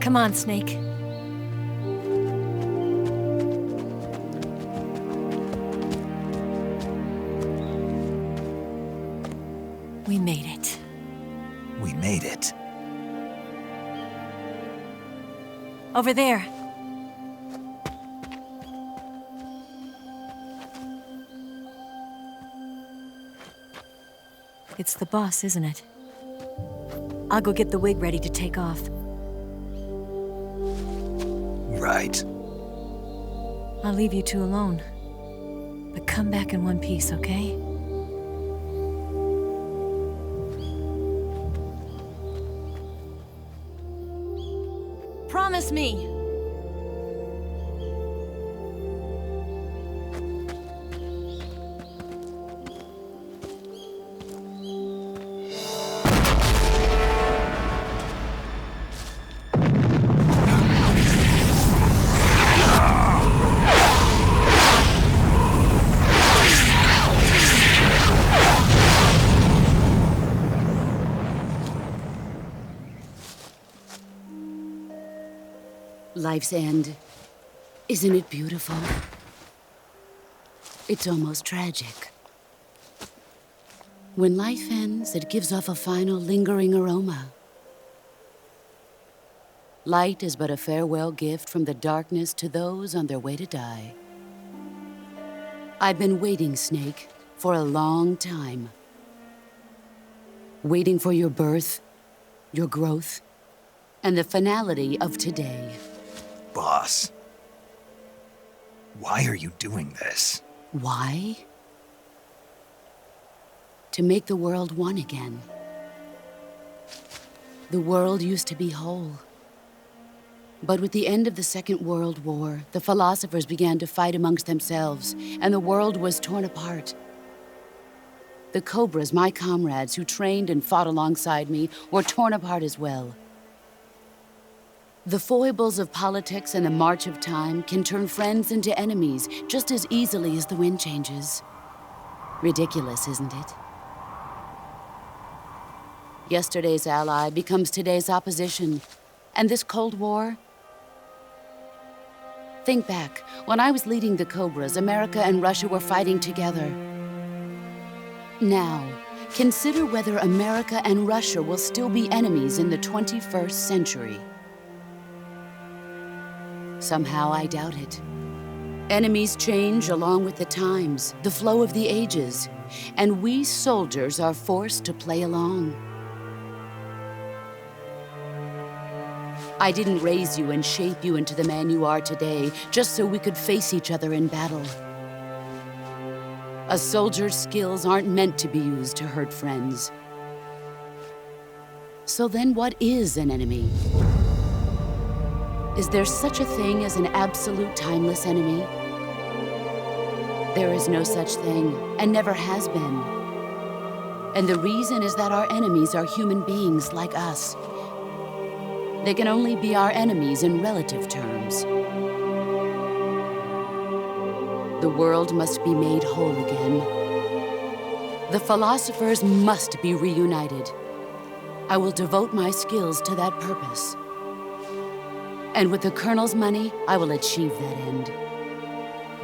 Come on, Snake. We made it. We made it. Over there. It's the boss, isn't it? I'll go get the wig ready to take off. Right. I'll leave you two alone. But come back in one piece, okay? Promise me! Life's end. Isn't it beautiful? It's almost tragic. When life ends, it gives off a final lingering aroma. Light is but a farewell gift from the darkness to those on their way to die. I've been waiting, Snake, for a long time. Waiting for your birth, your growth, and the finality of today. Boss. Why are you doing this? Why? To make the world one again. The world used to be whole. But with the end of the Second World War, the philosophers began to fight amongst themselves, and the world was torn apart. The Cobras, my comrades who trained and fought alongside me, were torn apart as well. The foibles of politics and the march of time can turn friends into enemies just as easily as the wind changes. Ridiculous, isn't it? Yesterday's ally becomes today's opposition. And this Cold War? Think back. When I was leading the Cobras, America and Russia were fighting together. Now, consider whether America and Russia will still be enemies in the 21st century. Somehow I doubt it. Enemies change along with the times, the flow of the ages, and we soldiers are forced to play along. I didn't raise you and shape you into the man you are today just so we could face each other in battle. A soldier's skills aren't meant to be used to hurt friends. So then what is an enemy? Is there such a thing as an absolute timeless enemy? There is no such thing, and never has been. And the reason is that our enemies are human beings like us. They can only be our enemies in relative terms. The world must be made whole again. The philosophers must be reunited. I will devote my skills to that purpose. And with the Colonel's money, I will achieve that end.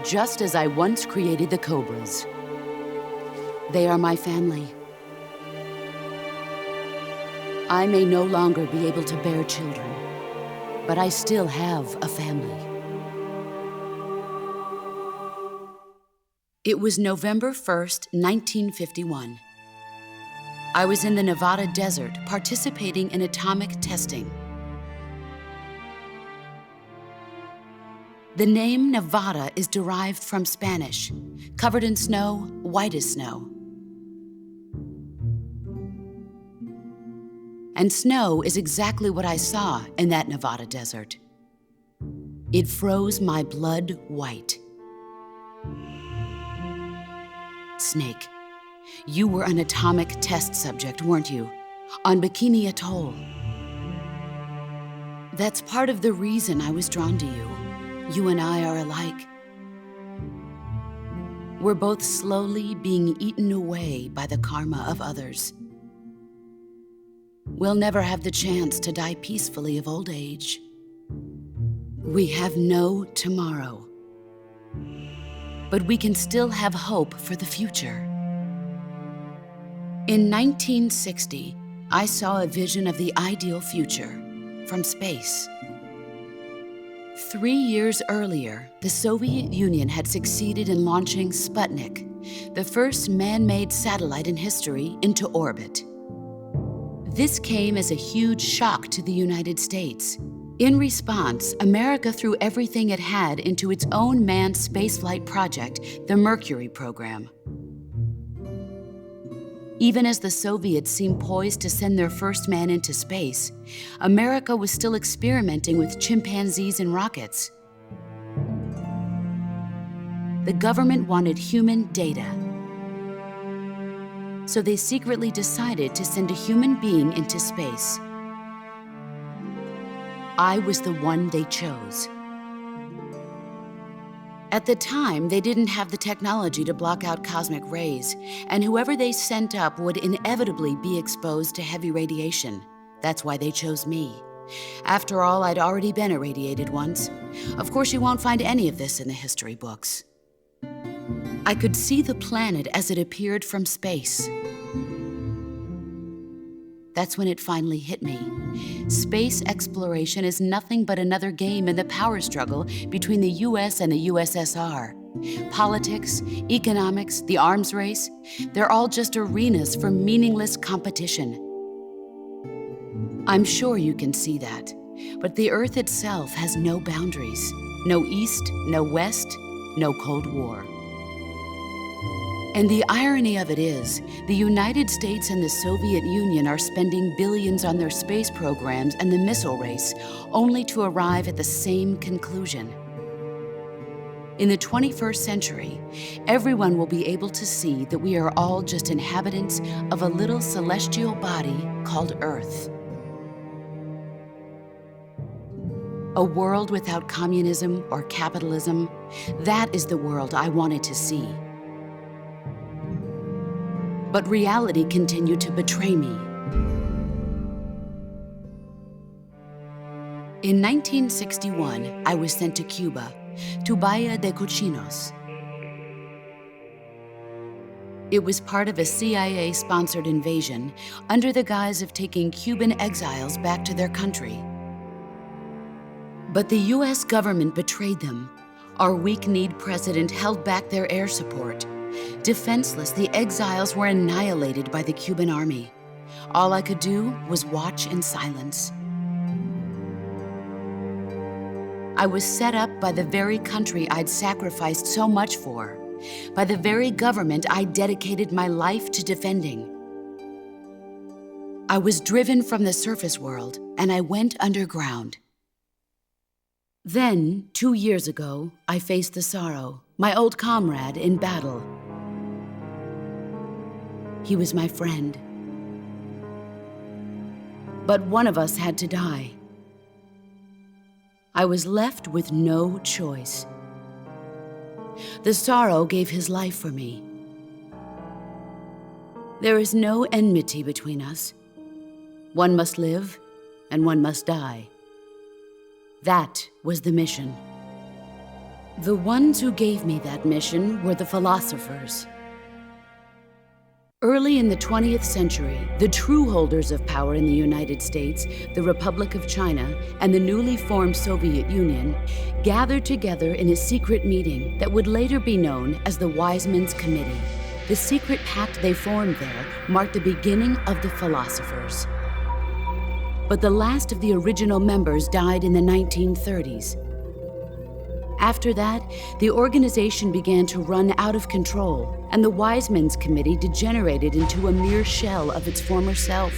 Just as I once created the Cobras. They are my family. I may no longer be able to bear children, but I still have a family. It was November 1st, 1951. I was in the Nevada desert participating in atomic testing. The name Nevada is derived from Spanish, covered in snow, white as snow. And snow is exactly what I saw in that Nevada desert. It froze my blood white. Snake, you were an atomic test subject, weren't you? On Bikini Atoll. That's part of the reason I was drawn to you. You and I are alike. We're both slowly being eaten away by the karma of others. We'll never have the chance to die peacefully of old age. We have no tomorrow. But we can still have hope for the future. In 1960, I saw a vision of the ideal future from space. 3 years earlier, the Soviet Union had succeeded in launching Sputnik, the first man-made satellite in history, into orbit. This came as a huge shock to the United States. In response, America threw everything it had into its own manned spaceflight project, the Mercury program. Even as the Soviets seemed poised to send their first man into space, America was still experimenting with chimpanzees and rockets. The government wanted human data, so they secretly decided to send a human being into space. I was the one they chose. At the time, they didn't have the technology to block out cosmic rays, and whoever they sent up would inevitably be exposed to heavy radiation. That's why they chose me. After all, I'd already been irradiated once. Of course, you won't find any of this in the history books. I could see the planet as it appeared from space. That's when it finally hit me. Space exploration is nothing but another game in the power struggle between the US and the USSR. Politics, economics, the arms race, they're all just arenas for meaningless competition. I'm sure you can see that, but the Earth itself has no boundaries. No East, no West, no Cold War. And the irony of it is, the United States and the Soviet Union are spending billions on their space programs and the missile race, only to arrive at the same conclusion. In the 21st century, everyone will be able to see that we are all just inhabitants of a little celestial body called Earth. A world without communism or capitalism, that is the world I wanted to see. But reality continued to betray me. In 1961, I was sent to Cuba, to Bahia de Cochinos. It was part of a CIA-sponsored invasion under the guise of taking Cuban exiles back to their country. But the US government betrayed them. Our weak-kneed president held back their air support. Defenseless, the exiles were annihilated by the Cuban army. All I could do was watch in silence. I was set up by the very country I'd sacrificed so much for, by the very government I dedicated my life to defending. I was driven from the surface world, and I went underground. Then, 2 years ago, I faced the sorrow, my old comrade in battle. He was my friend. But one of us had to die. I was left with no choice. The sorrow gave his life for me. There is no enmity between us. One must live, and one must die. That was the mission. The ones who gave me that mission were the philosophers. Early in the 20th century, the true holders of power in the United States, the Republic of China, and the newly formed Soviet Union gathered together in a secret meeting that would later be known as the Wise Men's Committee. The secret pact they formed there marked the beginning of the philosophers. But the last of the original members died in the 1930s. After that, the organization began to run out of control, and the Wise Men's Committee degenerated into a mere shell of its former self.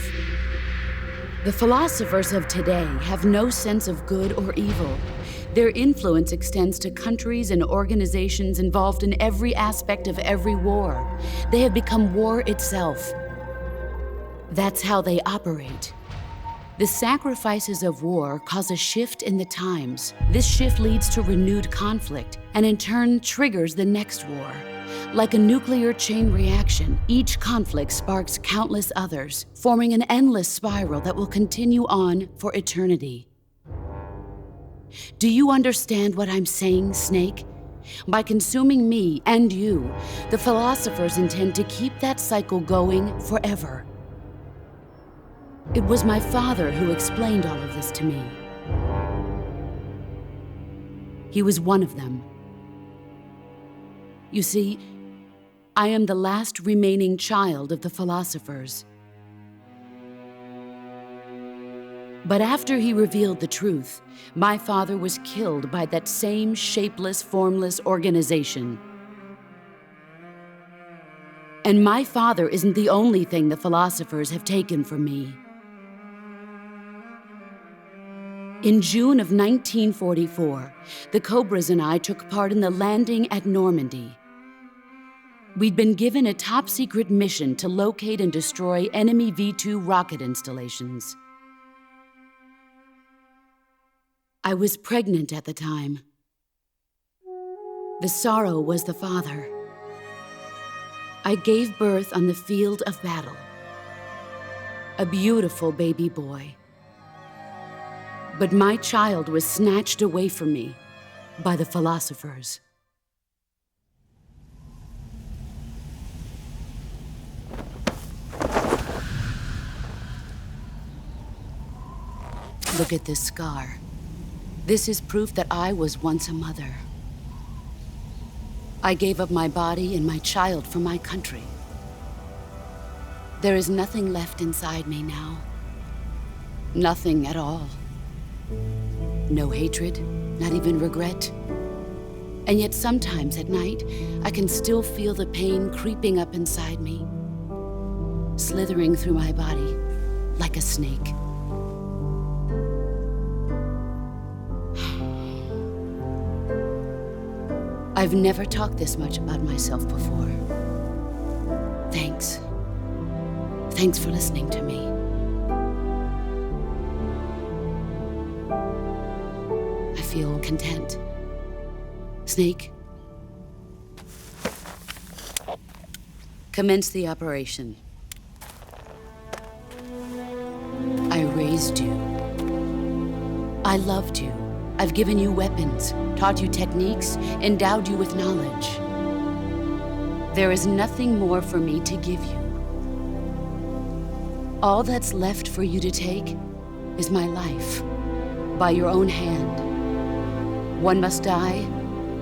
The philosophers of today have no sense of good or evil. Their influence extends to countries and organizations involved in every aspect of every war. They have become war itself. That's how they operate. The sacrifices of war cause a shift in the times. This shift leads to renewed conflict, and in turn triggers the next war. Like a nuclear chain reaction, each conflict sparks countless others, forming an endless spiral that will continue on for eternity. Do you understand what I'm saying, Snake? By consuming me and you, the philosophers intend to keep that cycle going forever. It was my father who explained all of this to me. He was one of them. You see, I am the last remaining child of the philosophers. But after he revealed the truth, my father was killed by that same shapeless, formless organization. And my father isn't the only thing the philosophers have taken from me. In June of 1944, the Cobras and I took part in the landing at Normandy. We'd been given a top-secret mission to locate and destroy enemy V-2 rocket installations. I was pregnant at the time. The sorrow was the father. I gave birth on the field of battle. A beautiful baby boy. But my child was snatched away from me by the philosophers. Look at this scar. This is proof that I was once a mother. I gave up my body and my child for my country. There is nothing left inside me now. Nothing at all. No hatred, not even regret. And yet sometimes at night, I can still feel the pain creeping up inside me, slithering through my body like a snake. I've never talked this much about myself before. Thanks. Thanks for listening to me. I feel content. Snake, commence the operation. I raised you. I loved you. I've given you weapons, taught you techniques, endowed you with knowledge. There is nothing more for me to give you. All that's left for you to take is my life, by your own hand. One must die,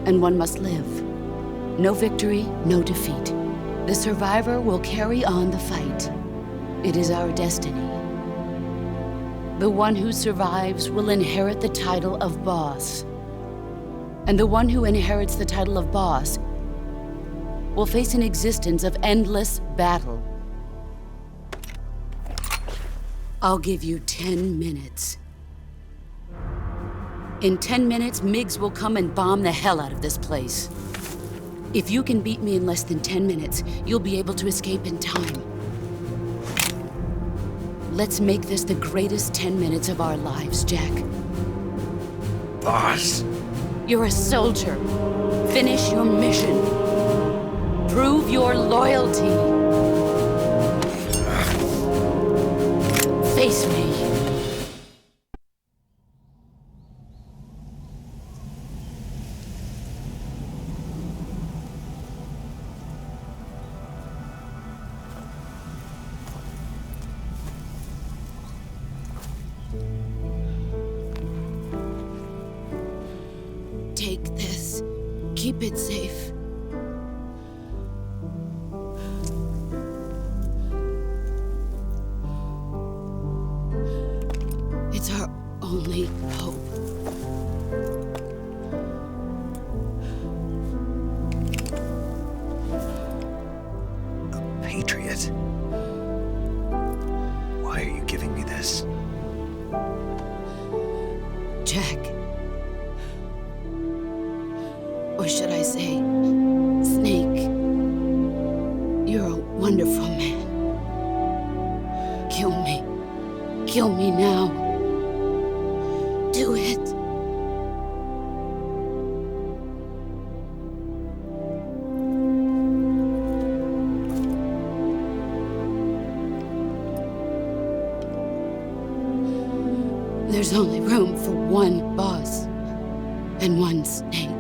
and one must live. No victory, no defeat. The survivor will carry on the fight. It is our destiny. The one who survives will inherit the title of boss. And the one who inherits the title of boss will face an existence of endless battle. I'll give you 10 minutes. In 10 minutes, MiGs will come and bomb the hell out of this place. If you can beat me in less than 10 minutes, you'll be able to escape in time. Let's make this the greatest 10 minutes of our lives, Jack. Boss. You're a soldier. Finish your mission. Prove your loyalty. Face me. Take this. Keep it safe. It's our only hope. A patriot? Why are you giving me this? Jack. Or should I say, Snake, you're a wonderful man. Kill me. Kill me now. Do it. There's only room for one boss. and one snake.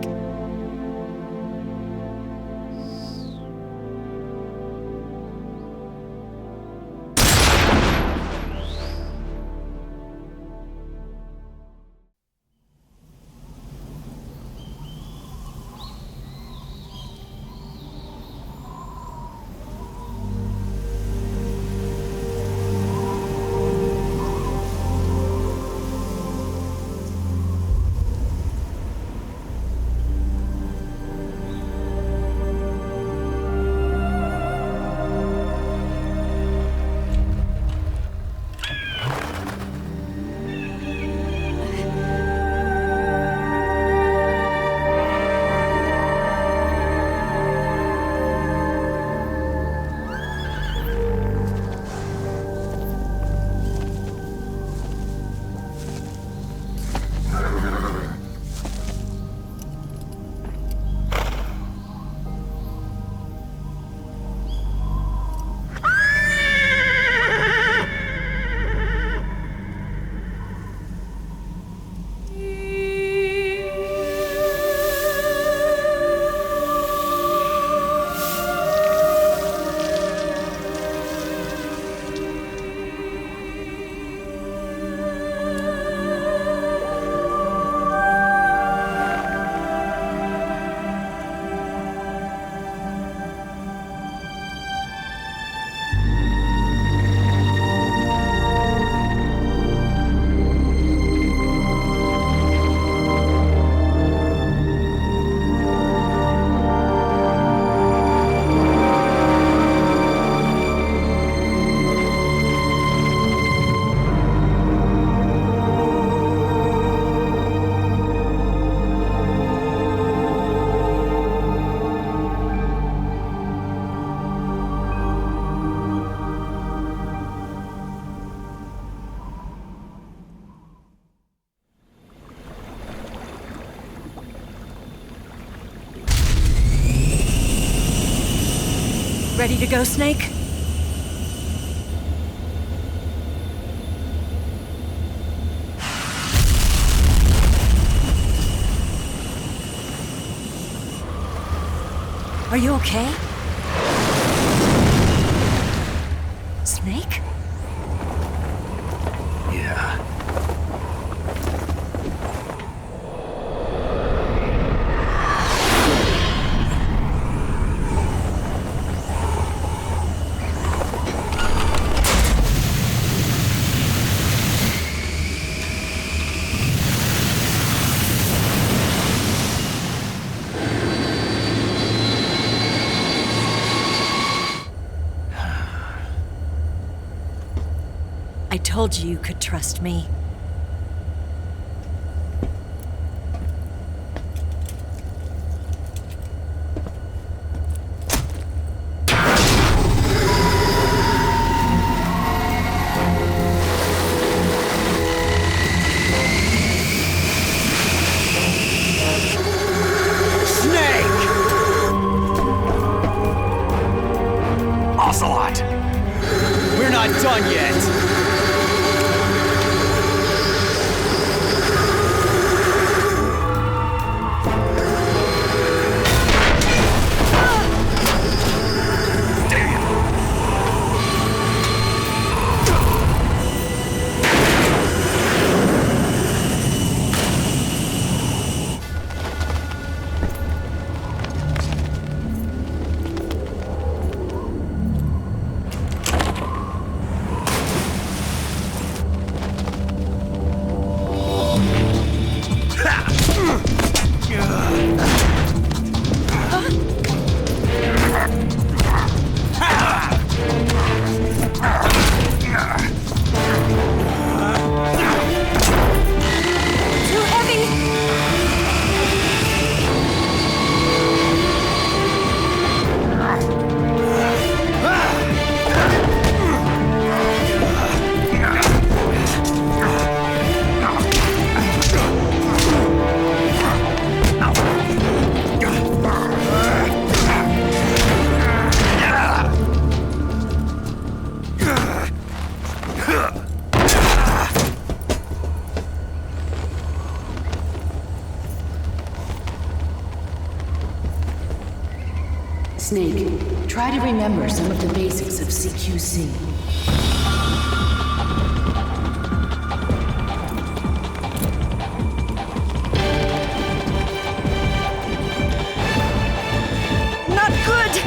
Ready to go, Snake? Are you okay? Snake? Yeah. I told you you could trust me. Ocelot! We're not done yet! Snake, try to remember some of the basics of CQC. Not good!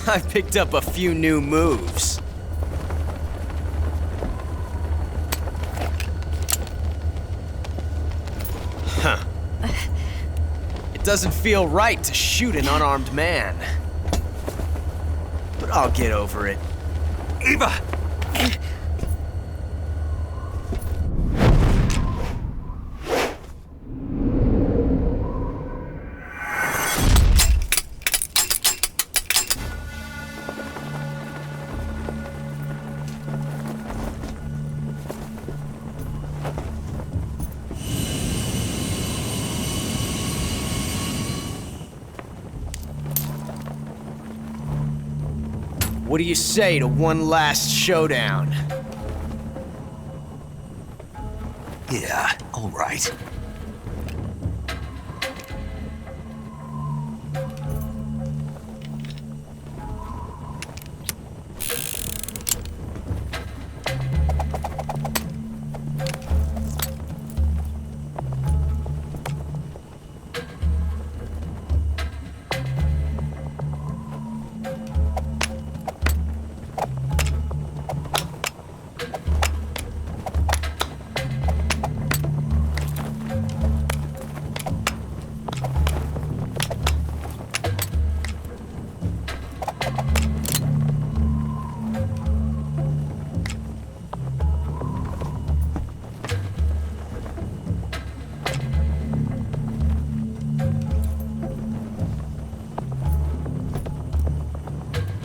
I picked up a few new moves. Huh. It doesn't feel right to shoot an unarmed man. But I'll get over it. Eva! What do you say to one last showdown? Yeah, all right.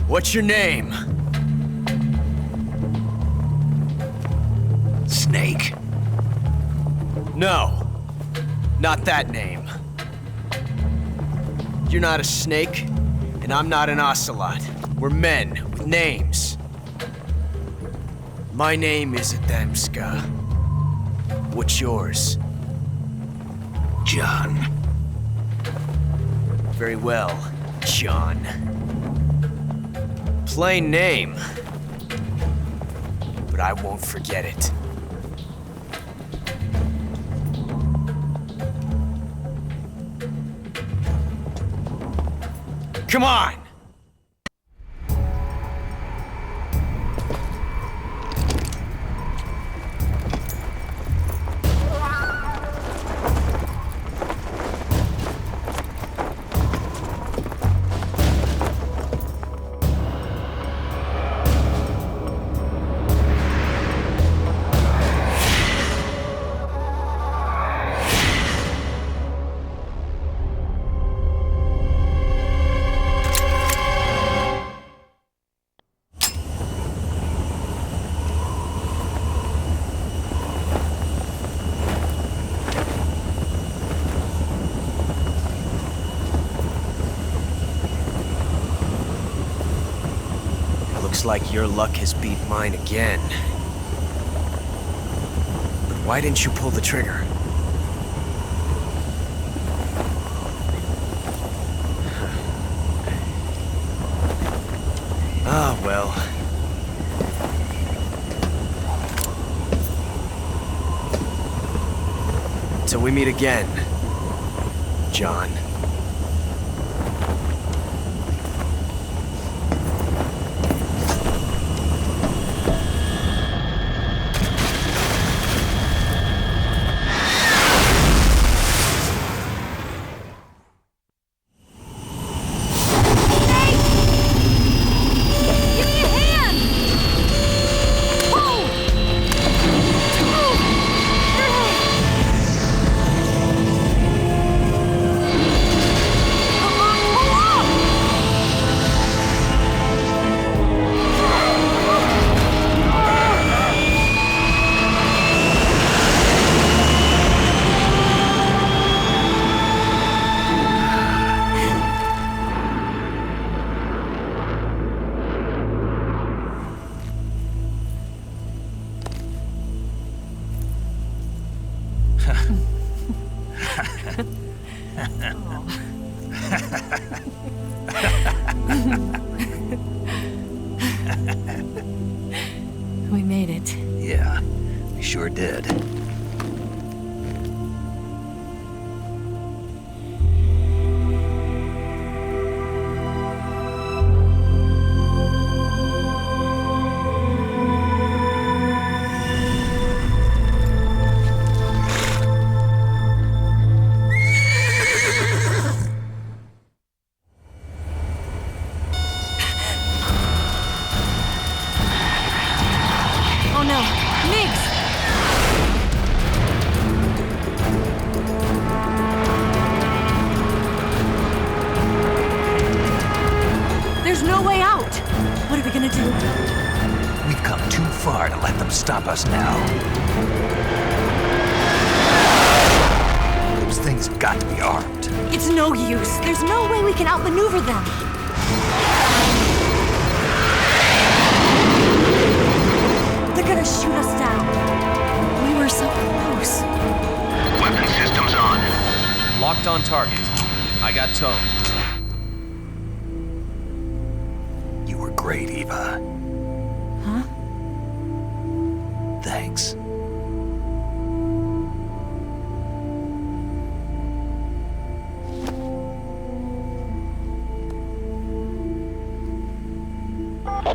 What's your name? Snake. No, not that name. You're not a snake, and I'm not an ocelot. We're men with names. My name is Adamska. What's yours? John. Very well, John. Plain name, but I won't forget it. Come on! Looks like your luck has beat mine again. But why didn't you pull the trigger? Ah, well. Till we meet again, John. We made it. Yeah, we sure did. Oh no! Migs! There's no way out! What are we gonna do? We've come too far to let them stop us now. Those things have got to be armed. It's no use. There's no way we can outmaneuver them. They're gonna shoot us down. We were so close. Weapon systems on. Locked on target. I got tone. You were great, Eva. Huh? Thanks.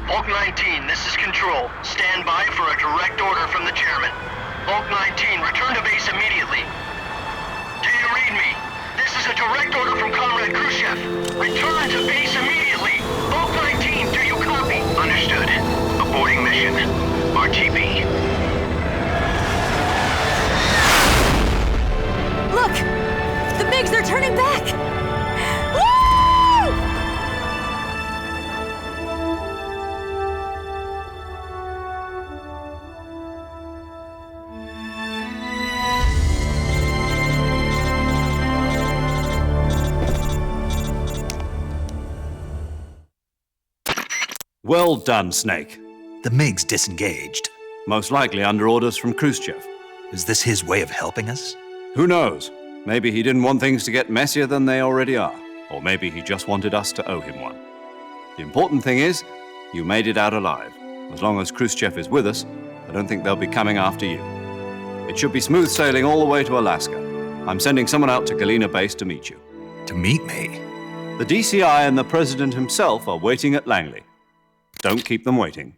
Hulk 19, this is Control. Stand by for a direct order from the chairman. Hulk 19, return to base immediately. Do you read me? This is a direct order from Comrade Khrushchev. Return to base immediately. Hulk 19, do you copy? Understood. Aborting mission. RTB. Look! The MiGs, they're turning back! Woo! Well done, Snake. The MiGs disengaged. Most likely under orders from Khrushchev. Is this his way of helping us? Who knows? Maybe he didn't want things to get messier than they already are. Or maybe he just wanted us to owe him one. The important thing is, you made it out alive. As long as Khrushchev is with us, I don't think they'll be coming after you. It should be smooth sailing all the way to Alaska. I'm sending someone out to Galena Base to meet you. To meet me? The DCI and the President himself are waiting at Langley. Don't keep them waiting.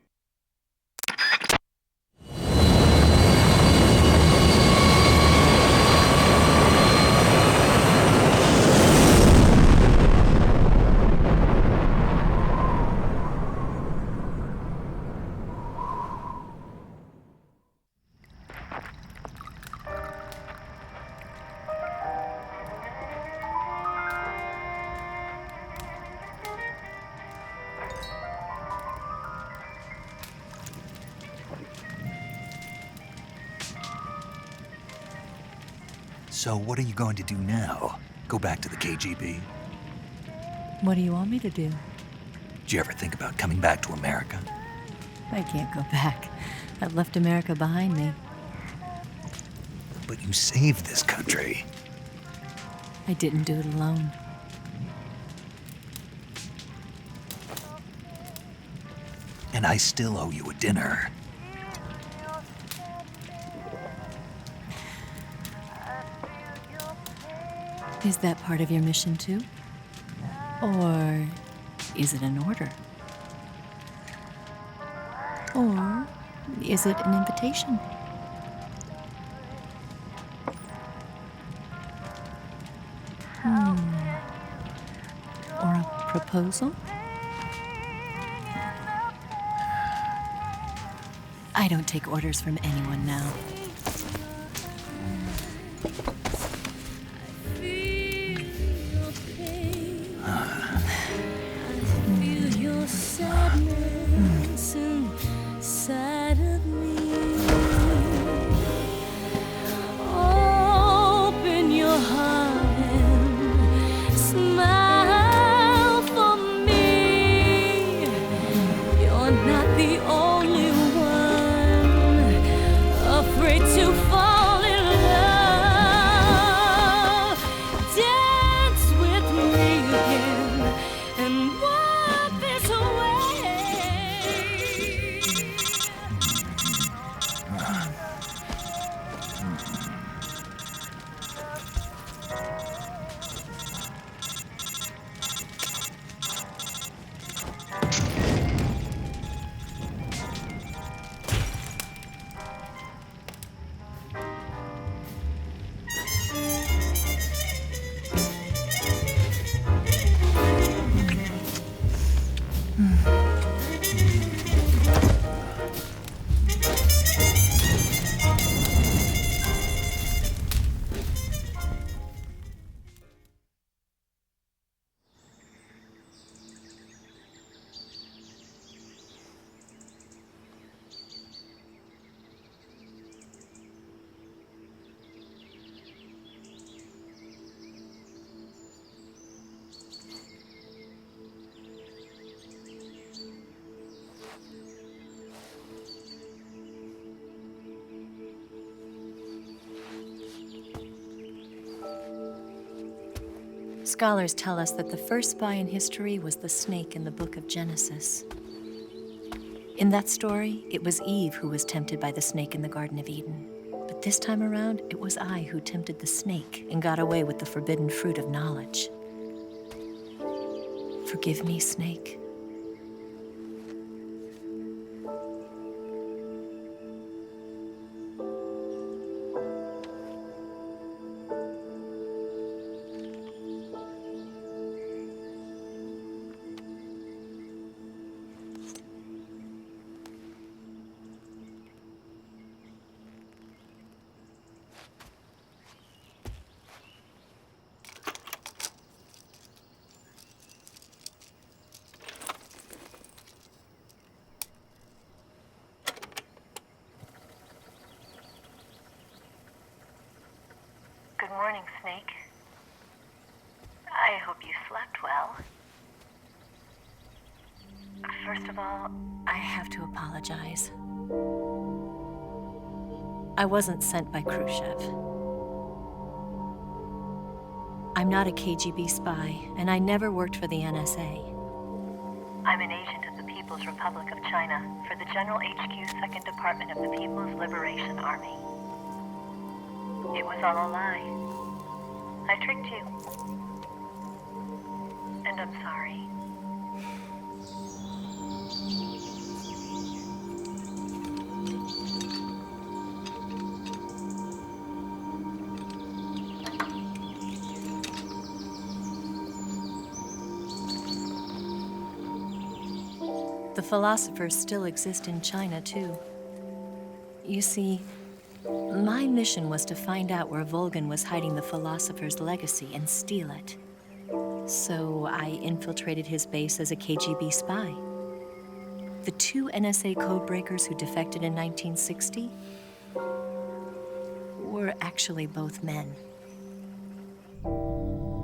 So what are you going to do now? Go back to the KGB? What do you want me to do? Did you ever think about coming back to America? I can't go back. I've left America behind me. But you saved this country. I didn't do it alone. And I still owe you a dinner. Is that part of your mission too? Or is it an order? Or is it an invitation? Or a proposal? I don't take orders from anyone now. Scholars tell us that the first spy in history was the snake in the book of Genesis. In that story, it was Eve who was tempted by the snake in the Garden of Eden. But this time around, it was I who tempted the snake and got away with the forbidden fruit of knowledge. Forgive me, Snake. Good morning, Snake. I hope you slept well. First of all, I have to apologize. I wasn't sent by Khrushchev. I'm not a KGB spy, and I never worked for the NSA. I'm an agent of the People's Republic of China for the General HQ 2nd Department of the People's Liberation Army. It was all a lie. I tricked you. And I'm sorry. The philosophers still exist in China, too. You see, my mission was to find out where Volgin was hiding the philosopher's legacy and steal it. So I infiltrated his base as a KGB spy. The 2 NSA codebreakers who defected in 1960 were actually both men.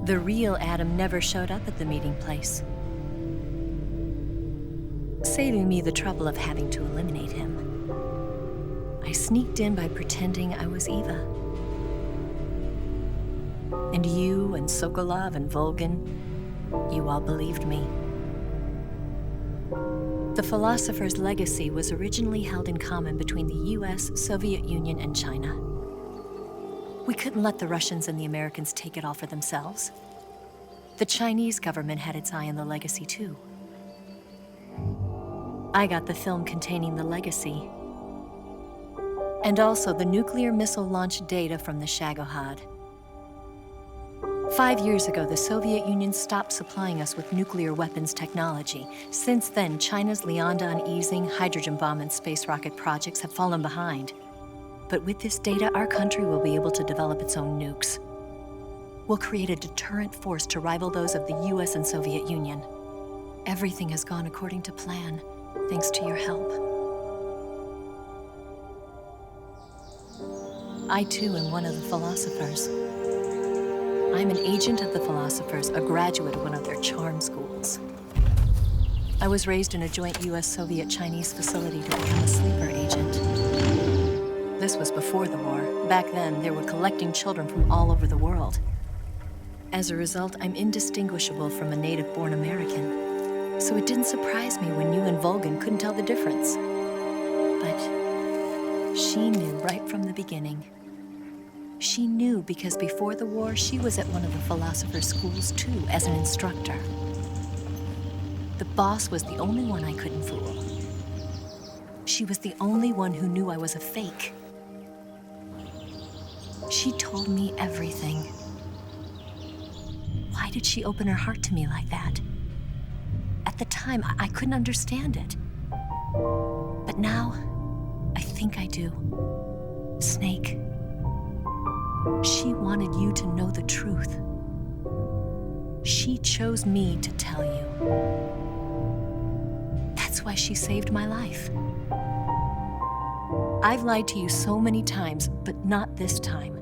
The real Adam never showed up at the meeting place, saving me the trouble of having to eliminate him. I sneaked in by pretending I was Eva. And you and Sokolov and Volgin, you all believed me. The philosopher's legacy was originally held in common between the US, Soviet Union, and China. We couldn't let the Russians and the Americans take it all for themselves. The Chinese government had its eye on the legacy, too. I got the film containing the legacy, and also the nuclear missile launch data from the Shagohod. 5 years ago, the Soviet Union stopped supplying us with nuclear weapons technology. Since then, China's Liaodong easing, hydrogen bomb, and space rocket projects have fallen behind. But with this data, our country will be able to develop its own nukes. We'll create a deterrent force to rival those of the US and Soviet Union. Everything has gone according to plan, thanks to your help. I, too, am one of the philosophers. I'm an agent of the philosophers, a graduate of one of their charm schools. I was raised in a joint US-Soviet-Chinese facility to become a sleeper agent. This was before the war. Back then, they were collecting children from all over the world. As a result, I'm indistinguishable from a native-born American. So it didn't surprise me when you and Volgin couldn't tell the difference. But she knew right from the beginning. She knew because before the war, she was at one of the philosopher's schools too, as an instructor. The boss was the only one I couldn't fool. She was the only one who knew I was a fake. She told me everything. Why did she open her heart to me like that? At the time, I couldn't understand it. But now, I think I do. Snake. She wanted you to know the truth. She chose me to tell you. That's why she saved my life. I've lied to you so many times, but not this time.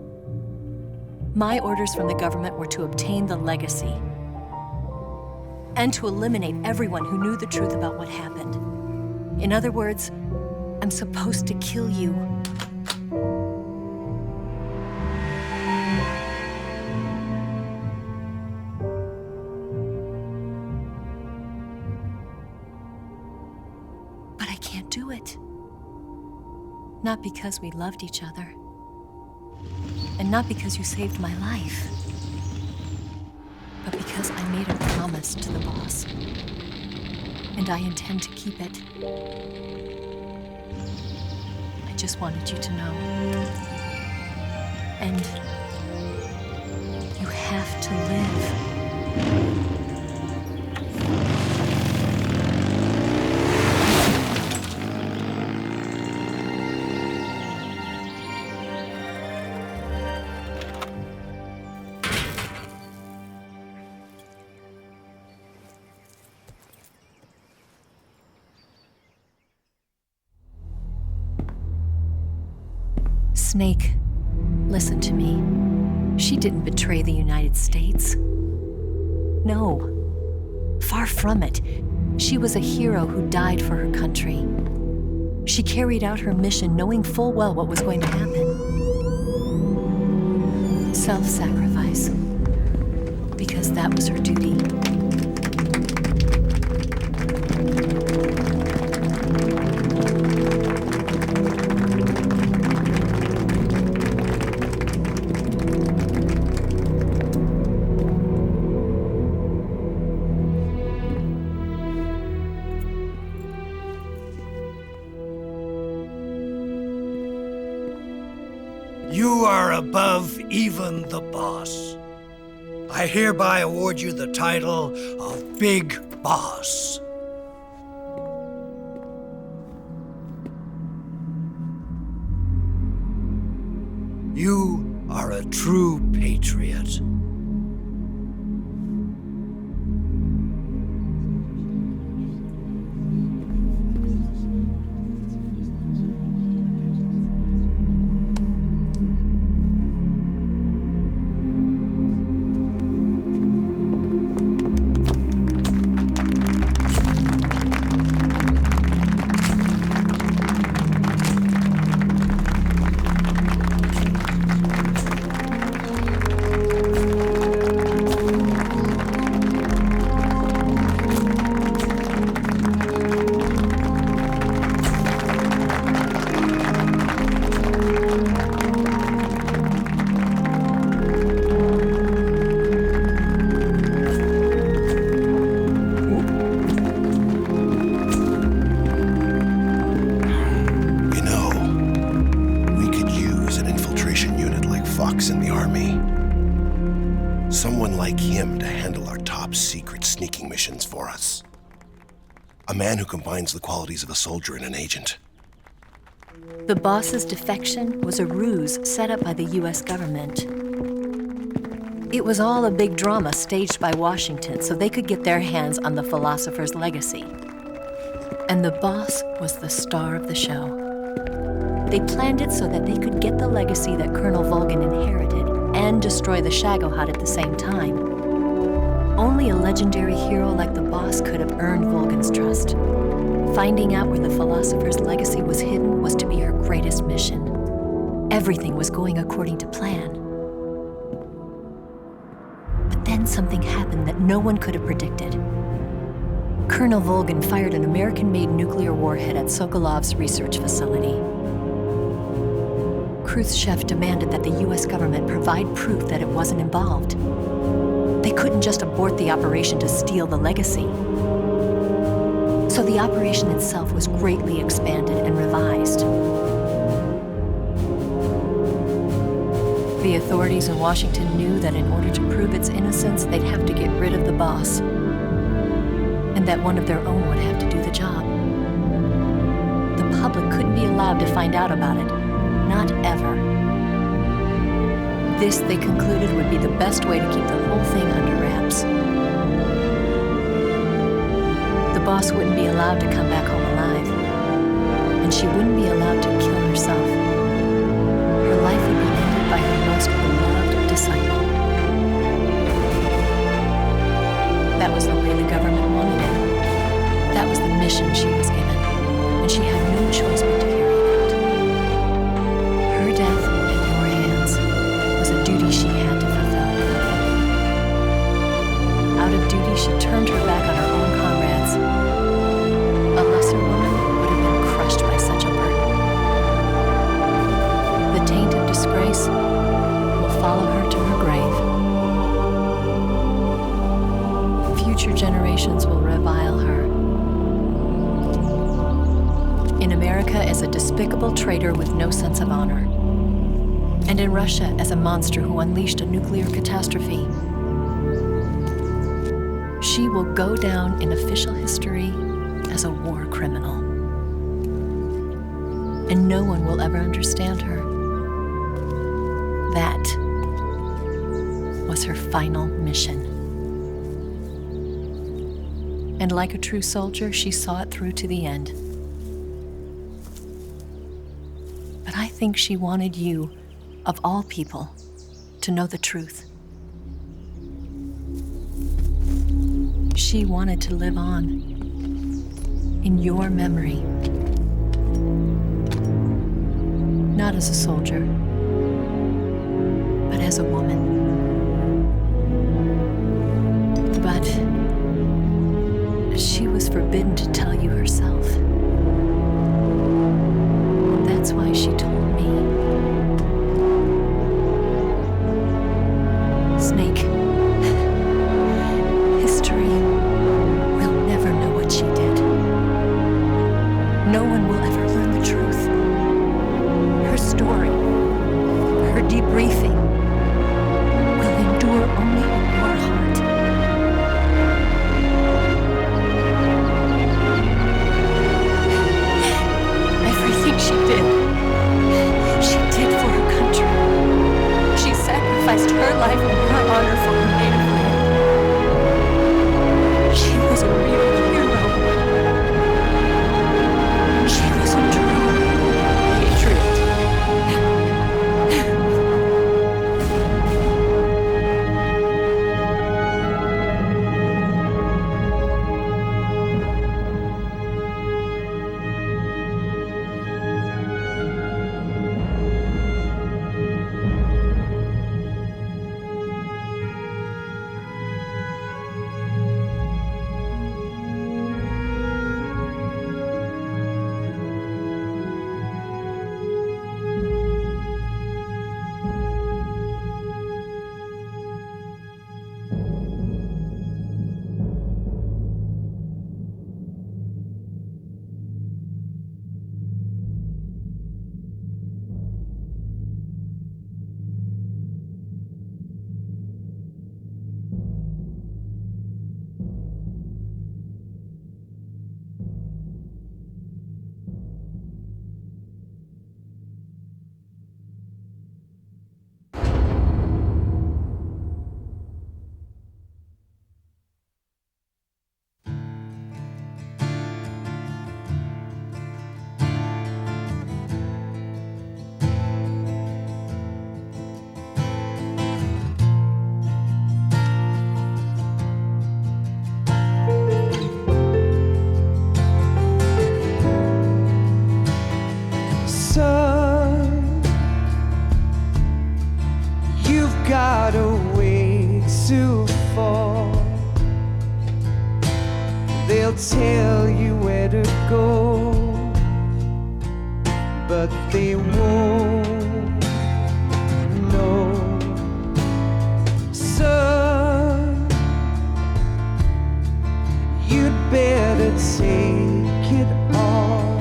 My orders from the government were to obtain the legacy and to eliminate everyone who knew the truth about what happened. In other words, I'm supposed to kill you. Not because we loved each other. And not because you saved my life. But because I made a promise to the boss. And I intend to keep it. I just wanted you to know. And you have to live. Snake, listen to me. She didn't betray the United States. No, far from it. She was a hero who died for her country. She carried out her mission knowing full well what was going to happen. Self-sacrifice, because that was her duty. You are above even the boss. I hereby award you the title of Big Boss. You are a true patriot. In the army. Someone like him to handle our top secret sneaking missions for us. A man who combines the qualities of a soldier and an agent. The boss's defection was a ruse set up by the US government. It was all a big drama staged by Washington so they could get their hands on the philosopher's legacy. And the boss was the star of the show. They planned it so that they could get the legacy that Colonel Volgin inherited and destroy the Shagohod at the same time. Only a legendary hero like the boss could have earned Volgin's trust. Finding out where the philosopher's legacy was hidden was to be her greatest mission. Everything was going according to plan. But then something happened that no one could have predicted. Colonel Volgin fired an American-made nuclear warhead at Sokolov's research facility. Khrushchev demanded that the US government provide proof that it wasn't involved. They couldn't just abort the operation to steal the legacy. So the operation itself was greatly expanded and revised. The authorities in Washington knew that in order to prove its innocence, they'd have to get rid of the boss, and that one of their own would have to do the job. The public couldn't be allowed to find out about it. Not ever. This, they concluded, would be the best way to keep the whole thing under wraps. The boss wouldn't be allowed to come back home alive, and she wouldn't be allowed to kill herself. Her life would be ended by her most beloved disciple. That was the way the government wanted it. That was the mission she was given, and she had no choice but to carry it out. Her death in your hands was a duty she had to fulfill. Out of duty, she turned her back on her own comrades. A lesser woman would have been crushed by such a burden. a despicable traitor with no sense of honor. And in Russia as a monster who unleashed a nuclear catastrophe. She will go down in official history as a war criminal. And no one will ever understand her. That was her final mission. And like a true soldier, she saw it through to the end. But I think she wanted you, of all people, to know the truth. She wanted to live on in your memory. Not as a soldier, but as a woman. But she was forbidden to tell you herself. That's why she told me. Snake, history will never know what she did. No one will ever learn the truth. Her story, her debriefing, will endure only in your heart. Everything she did for her country. She sacrificed her life and her honor for her native land. She was a real hero. She was a true patriot. got a way to fall. They'll tell you where to go, but they won't know. Son, you'd better take it all.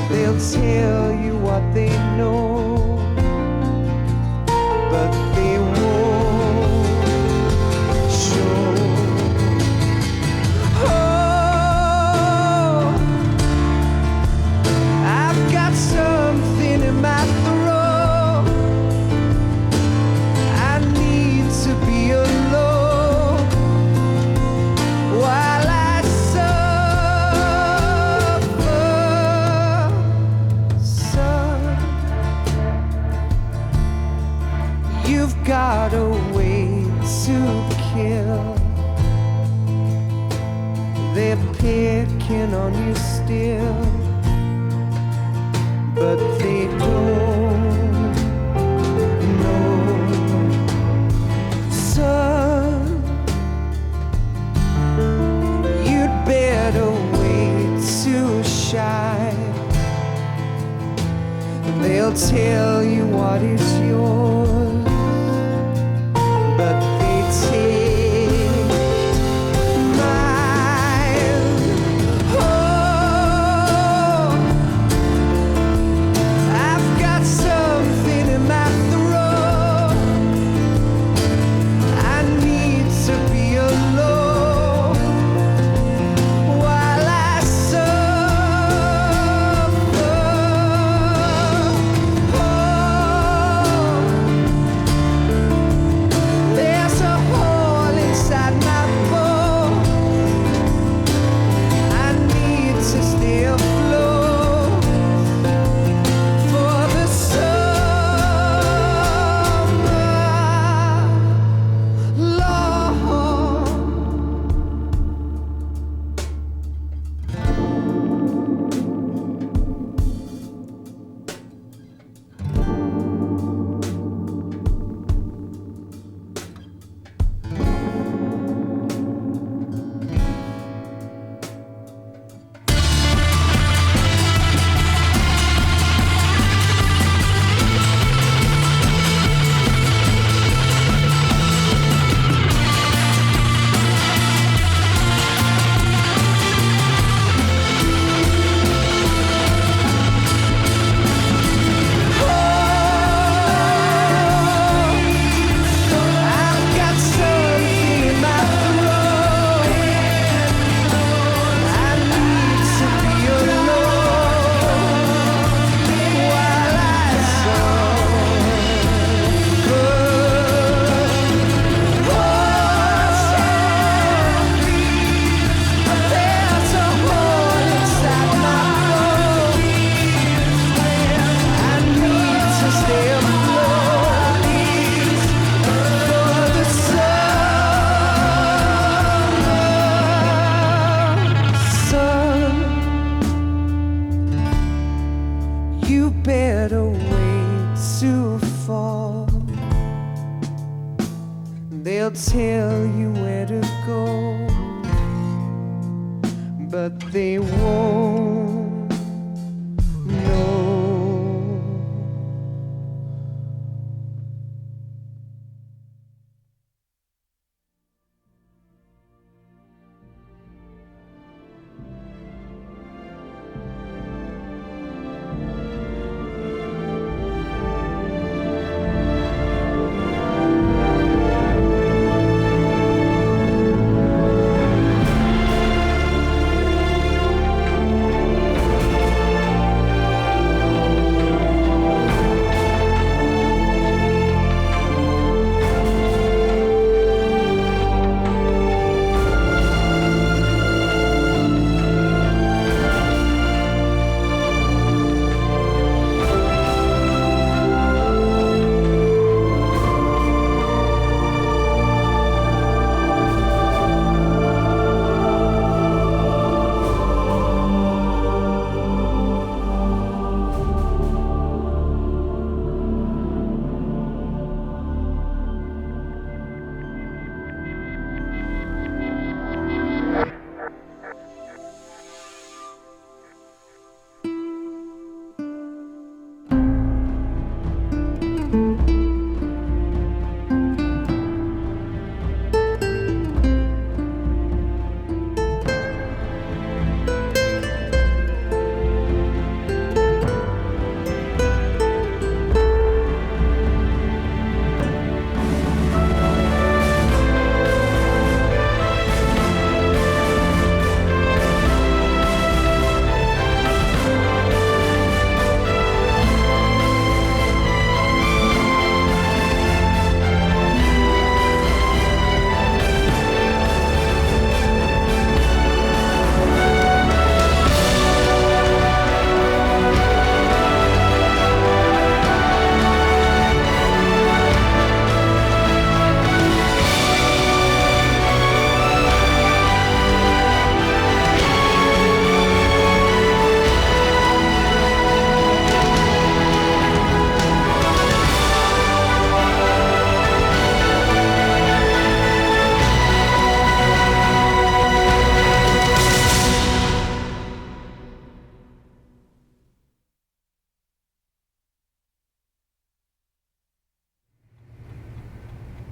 They'll tell you what they know, but they won't show. Oh, I've got something in my throat. I need to be alone while I suffer. Son, you've got a way to kill. They're picking on you still, but they don't know. Son, you'd better wait to shine. They'll tell you what is yours, but they take mine. Oh, You better wait to fall. They'll tell you where to go, but they won't know.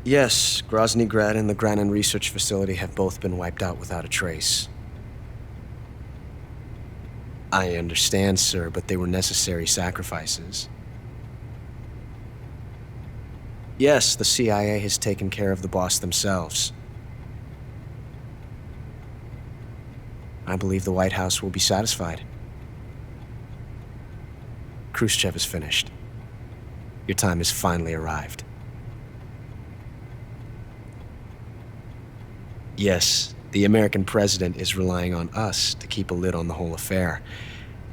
Yes, Groznyj Grad and the Granin Research Facility have both been wiped out without a trace. I understand, sir, but they were necessary sacrifices. Yes, the CIA has taken care of the boss themselves. I believe the White House will be satisfied. Khrushchev is finished. Your time has finally arrived. Yes, the American president is relying on us to keep a lid on the whole affair.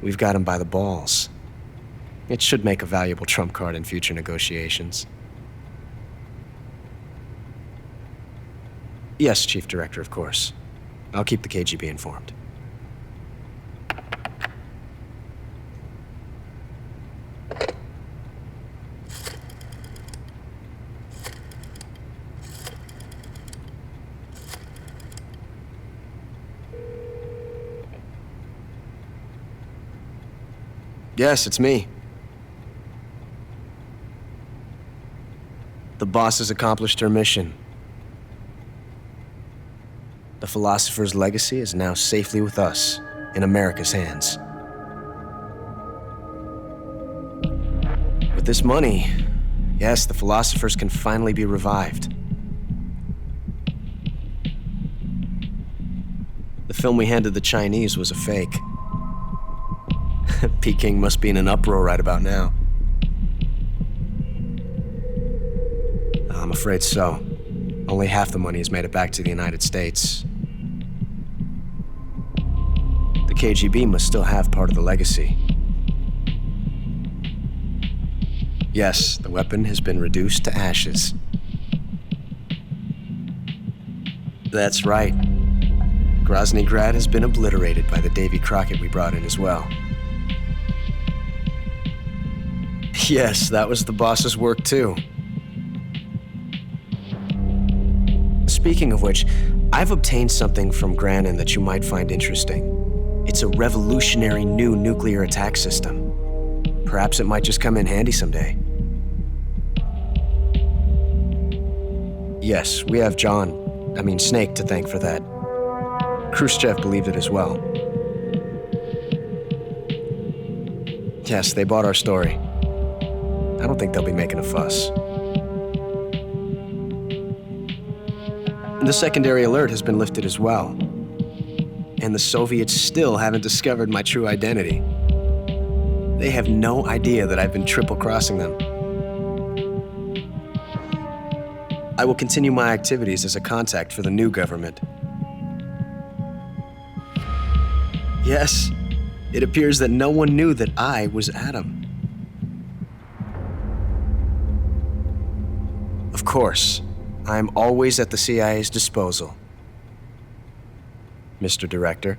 We've got him by the balls. It should make a valuable trump card in future negotiations. Yes, Chief Director, of course. I'll keep the KGB informed. Yes, it's me. The boss has accomplished her mission. The philosopher's legacy is now safely with us, in America's hands. With this money, yes, the philosophers can finally be revived. The film we handed the Chinese was a fake. Peking must be in an uproar right about now. I'm afraid so. Only half the money has made it back to the United States. The KGB must still have part of the legacy. Yes, the weapon has been reduced to ashes. That's right. Groznyj Grad has been obliterated by the Davy Crockett we brought in as well. Yes, that was the boss's work too. Speaking of which, I've obtained something from Granin that you might find interesting. It's a revolutionary new nuclear attack system. Perhaps it might just come in handy someday. Yes, we have Snake to thank for that. Khrushchev believed it as well. Yes, they bought our story. I don't think they'll be making a fuss. The secondary alert has been lifted as well. And the Soviets still haven't discovered my true identity. They have no idea that I've been triple-crossing them. I will continue my activities as a contact for the new government. Yes, it appears that no one knew that I was Adam. Of course, I'm always at the CIA's disposal, Mr. Director.